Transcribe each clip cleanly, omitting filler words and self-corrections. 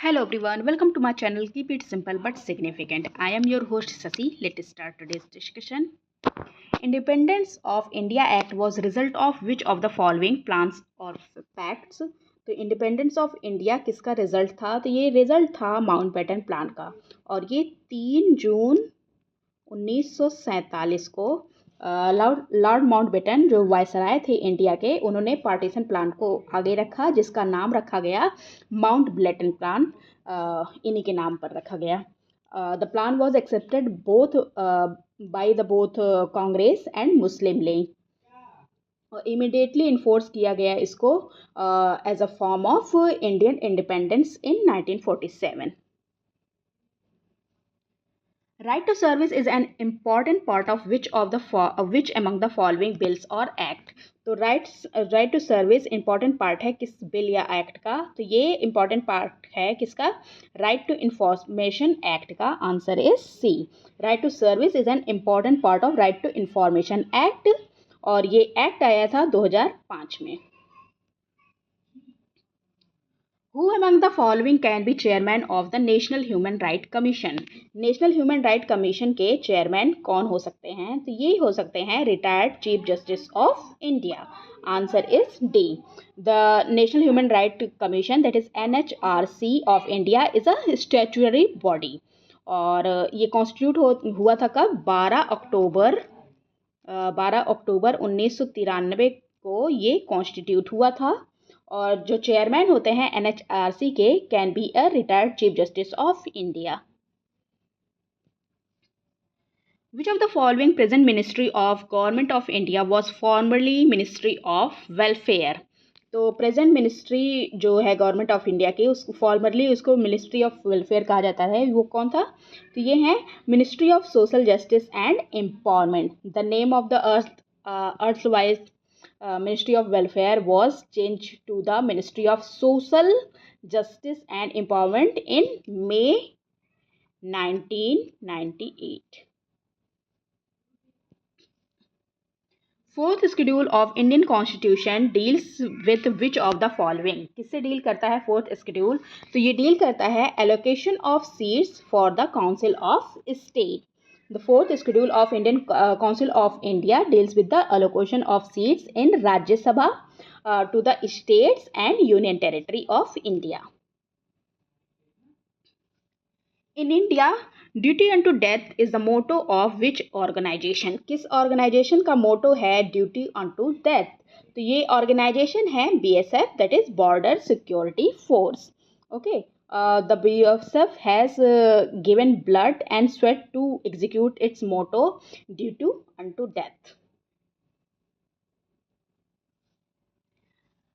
Hello everyone, welcome to my channel. Keep it simple but significant. I am your host Sasi. Let's start today's discussion. Independence of India Act was result of which of the following plans or facts? तो independence of India किसका result था? तो ये result था Mountbatten plan का, और ये 3 जून 1947 को लॉर्ड माउंटबेटन जो वायसराय थे इंडिया के, उन्होंने पार्टीशन प्लान को आगे रखा, जिसका नाम रखा गया माउंट ब्लेटन प्लान। इन्हीं के नाम पर रखा गया। The plan was accepted both by the both Congress and Muslim League. Immediately enforce किया गया इसको as a form of Indian independence in 1947। Right to service is an important part of which among the following bills or act? तो right to service important part है किस bill या act का? तो ये important part है किसका? Right to information act का। Answer is C. Right to service is an important part of right to information act, और ये एक्ट आया था 2005 में। Who among the following can be chairman of the National Human Right Commission? National human right commission के chairman कौन हो सकते हैं? तो ये हो सकते हैं retired chief justice of India. Answer is D. The national human right commission that is NHRC of India is a statutory body, और ये कॉन्स्टिट्यूट हुआ था कब? 12 अक्टूबर 1993 को ये कॉन्स्टिट्यूट हुआ था। और जो चेयरमैन होते हैं NHRC के can be a retired chief justice of India. Which of the following present ministry of government of India was formerly ministry of welfare? तो प्रेजेंट मिनिस्ट्री जो है गवर्नमेंट ऑफ इंडिया की, उसको फॉर्मरली उसको ministry of welfare कहा जाता है। वो कौन था? तो ये है ministry of social justice and empowerment. The name of the earth wise Ministry of Welfare was changed to the Ministry of Social Justice and Empowerment in May 1998. Fourth schedule of Indian constitution deals with which of the following? किससे deal करता है fourth schedule? तो ये deal करता है allocation of seats for the council of state. The fourth schedule of Indian Council of India deals with the allocation of seats in Rajya Sabha to the states and Union Territory of India. In India, duty unto death is the motto of which organization? किस organization का motto है duty unto death? तो ये organization है BSF, that is Border Security Force. Okay. The BSF has given blood and sweat to execute its motto, duty unto death.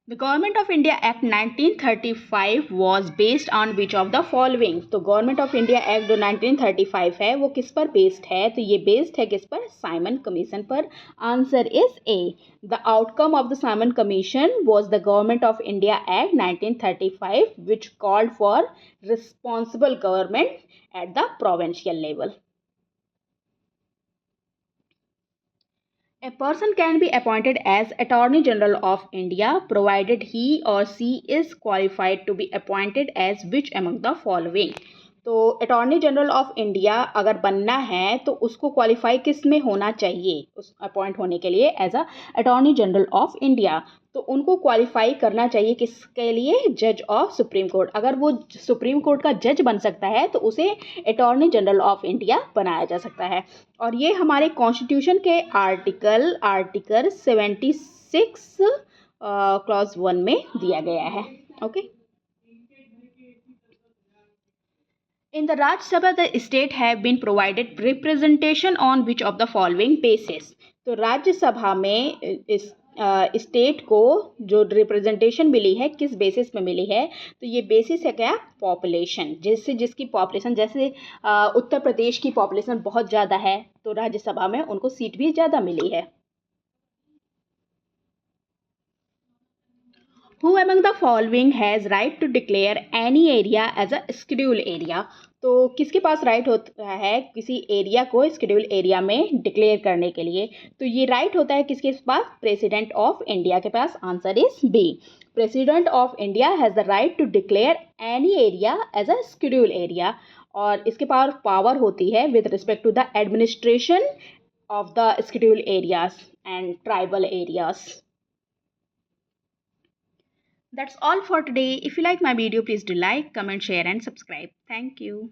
The Government of India Act 1935 was based on which of the following? तो Government of India Act जो 1935 है वो किस पर based है? तो ये based है किस पर? साइमन कमीशन पर। Answer is a. The outcome of the Simon Commission was the Government of India Act 1935, which called for responsible government at the provincial level. A person can be appointed as Attorney General of India provided he or she is qualified to be appointed as which among the following? तो attorney general of India अगर बनना है तो उसको qualify किस में होना चाहिए उस अपॉइंट होने के लिए as a attorney general of India? तो उनको क्वालिफाई करना चाहिए किसके लिए? जज ऑफ सुप्रीम कोर्ट। अगर वो सुप्रीम कोर्ट का जज बन सकता है तो उसे अटॉर्नी जनरल ऑफ इंडिया बनाया जा सकता है। और ये हमारे कॉन्स्टिट्यूशन के आर्टिकल 76 क्लॉज 1 में दिया गया है। Okay. In the Rajya Sabha, the state have been provided representation on which of the following basis? तो राज्य सभा में इस स्टेट को जो रिप्रेजेंटेशन मिली है किस बेसिस पे मिली है? तो ये बेसिस है क्या? पॉपुलेशन। जिसकी पॉपुलेशन, जैसे उत्तर प्रदेश की पॉपुलेशन बहुत ज़्यादा है तो राज्यसभा में उनको सीट भी ज़्यादा मिली है। Who among the following has right to declare any area as a schedule area? तो किसके पास राइट होता है किसी एरिया को स्केड्यूल एरिया में डिक्लेयर करने के लिए? तो ये राइट होता है किसके पास? प्रेसिडेंट ऑफ इंडिया के पास। Answer is B. President of India has the right to declare any area as a schedule area, और इसके पावर होती है with respect to the administration of the scheduled areas and tribal areas. That's all for today. If you like my video, please do like, comment, share and subscribe. Thank you.